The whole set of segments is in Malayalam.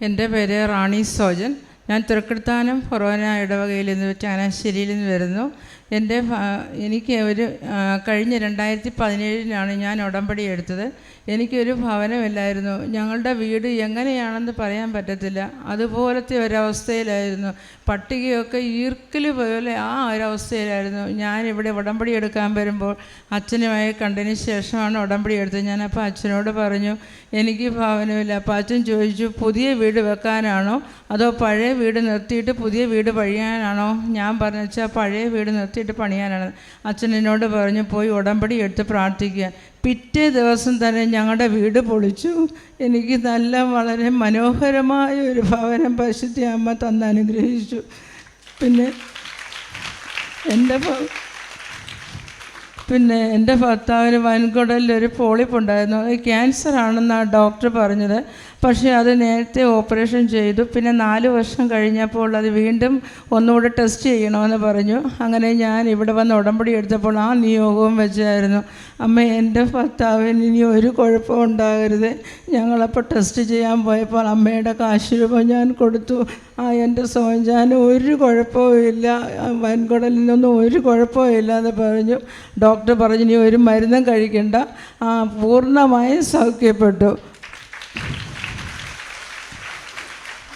എൻ്റെ പേര് റാണി സോജൻ. ഞാൻ തൃക്കൃത്താനം ഫൊറോന ഇടവകയിൽ നിന്ന് ചങ്ങനാശ്ശേരിയിൽ നിന്ന് വരുന്നു. എനിക്ക് കഴിഞ്ഞ 2017 ഞാൻ ഉടമ്പടി എടുത്തത്. എനിക്കൊരു ഭവനമില്ലായിരുന്നു. ഞങ്ങളുടെ വീട് എങ്ങനെയാണെന്ന് പറയാൻ പറ്റത്തില്ല, അതുപോലത്തെ ഒരവസ്ഥയിലായിരുന്നു. പട്ടികയൊക്കെ ഈർക്കിൽ പോലെ ആ ഒരവസ്ഥയിലായിരുന്നു. ഞാനിവിടെ ഉടമ്പടി എടുക്കാൻ വരുമ്പോൾ അച്ഛനുമായി കണ്ടതിന് ശേഷമാണ് ഉടമ്പടി എടുത്തത്. ഞാനപ്പോൾ അച്ഛനോട് പറഞ്ഞു എനിക്ക് ഭവനമില്ല. അപ്പോൾ അച്ഛൻ ചോദിച്ചു പുതിയ വീട് വെക്കാനാണോ അതോ പഴയ വീട് നിർത്തിയിട്ട് പുതിയ വീട് പണിയാനാണോ? ഞാൻ പറഞ്ഞു വെച്ചാൽ പഴയ വീട് നിർത്തിയിട്ട് പണിയാനാണ്. അച്ഛൻ എന്നോട് പറഞ്ഞു പോയി ഉടമ്പടി എടുത്ത് പ്രാർത്ഥിക്കുക. പിറ്റേ ദിവസം തന്നെ ഞങ്ങളുടെ വീട് പൊളിച്ചു. എനിക്ക് വളരെ മനോഹരമായ ഒരു ഭവനം പരിശുദ്ധ അമ്മ തന്ന് അനുഗ്രഹിച്ചു. പിന്നെ എൻ്റെ ഭർത്താവിന് വൻകുടലിലൊരു പോളിപ്പുണ്ടായിരുന്നു. അത് ക്യാൻസർ ആണെന്നാണ് ഡോക്ടർ പറഞ്ഞത്. പക്ഷേ അത് നേരത്തെ ഓപ്പറേഷൻ ചെയ്തു. പിന്നെ 4 വർഷം കഴിഞ്ഞപ്പോൾ അത് വീണ്ടും ഒന്നുകൂടെ ടെസ്റ്റ് ചെയ്യണമെന്ന് പറഞ്ഞു. അങ്ങനെ ഞാൻ ഇവിടെ വന്ന് ഉടമ്പടി എടുത്തപ്പോൾ ആ നിയോഗവും വെച്ചായിരുന്നു, അമ്മ എൻ്റെ ഭർത്താവിന് ഇനി ഒരു കുഴപ്പം ഉണ്ടാകരുത്. ഞങ്ങളപ്പോൾ ടെസ്റ്റ് ചെയ്യാൻ പോയപ്പോൾ അമ്മയുടെ കാശ് രൂപ ഞാൻ കൊടുത്തു. എൻ്റെ സോഞ്ചാൻ ഒരു കുഴപ്പവും ഇല്ല, വൻകുടലിനൊന്നും ഒരു കുഴപ്പവും ഇല്ലാന്ന് പറഞ്ഞു. ഡോക്ടർ പറഞ്ഞു ഇനി ഒരു മരുന്നും കഴിക്കണ്ട, പൂർണ്ണമായും സൗഖ്യപ്പെട്ടു.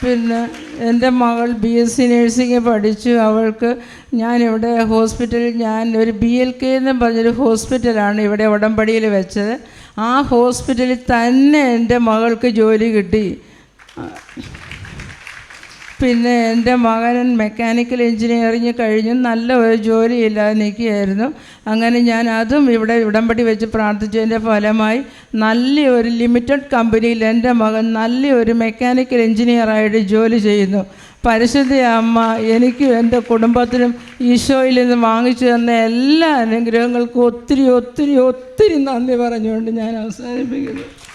പിന്നെ എൻ്റെ മകൾ BSc നഴ്സിംഗ് പഠിച്ചു. അവൾക്ക് ഞാനിവിടെ ഹോസ്പിറ്റലിൽ ഒരു BLK എന്ന് പറഞ്ഞൊരു ഹോസ്പിറ്റലാണ് ഇവിടെ ഉടമ്പടിയിൽ വെച്ചത്. ആ ഹോസ്പിറ്റലിൽ തന്നെ എൻ്റെ മകൾക്ക് ജോലി കിട്ടി. പിന്നെ എൻ്റെ മകൻ മെക്കാനിക്കൽ എൻജിനീയറിങ് കഴിഞ്ഞു നല്ല ഒരു ജോലിയില്ലാതെ നിൽക്കുകയായിരുന്നു. അങ്ങനെ ഞാൻ അതും ഇവിടെ ഉടമ്പടി വെച്ച് പ്രാർത്ഥിച്ചതിൻ്റെ ഫലമായി നല്ലൊരു ലിമിറ്റഡ് കമ്പനിയിൽ എൻ്റെ മകൻ നല്ലൊരു മെക്കാനിക്കൽ എൻജിനീയറായിട്ട് ജോലി ചെയ്യുന്നു. പരിശുദ്ധ അമ്മ എനിക്കും എൻ്റെ കുടുംബത്തിനും ഈശോയിൽ നിന്ന് വാങ്ങിച്ചു തന്ന എല്ലാ അനുഗ്രഹങ്ങൾക്കും ഒത്തിരി ഒത്തിരി ഒത്തിരി നന്ദി പറഞ്ഞുകൊണ്ട് ഞാൻ അവസാനിപ്പിക്കുന്നു.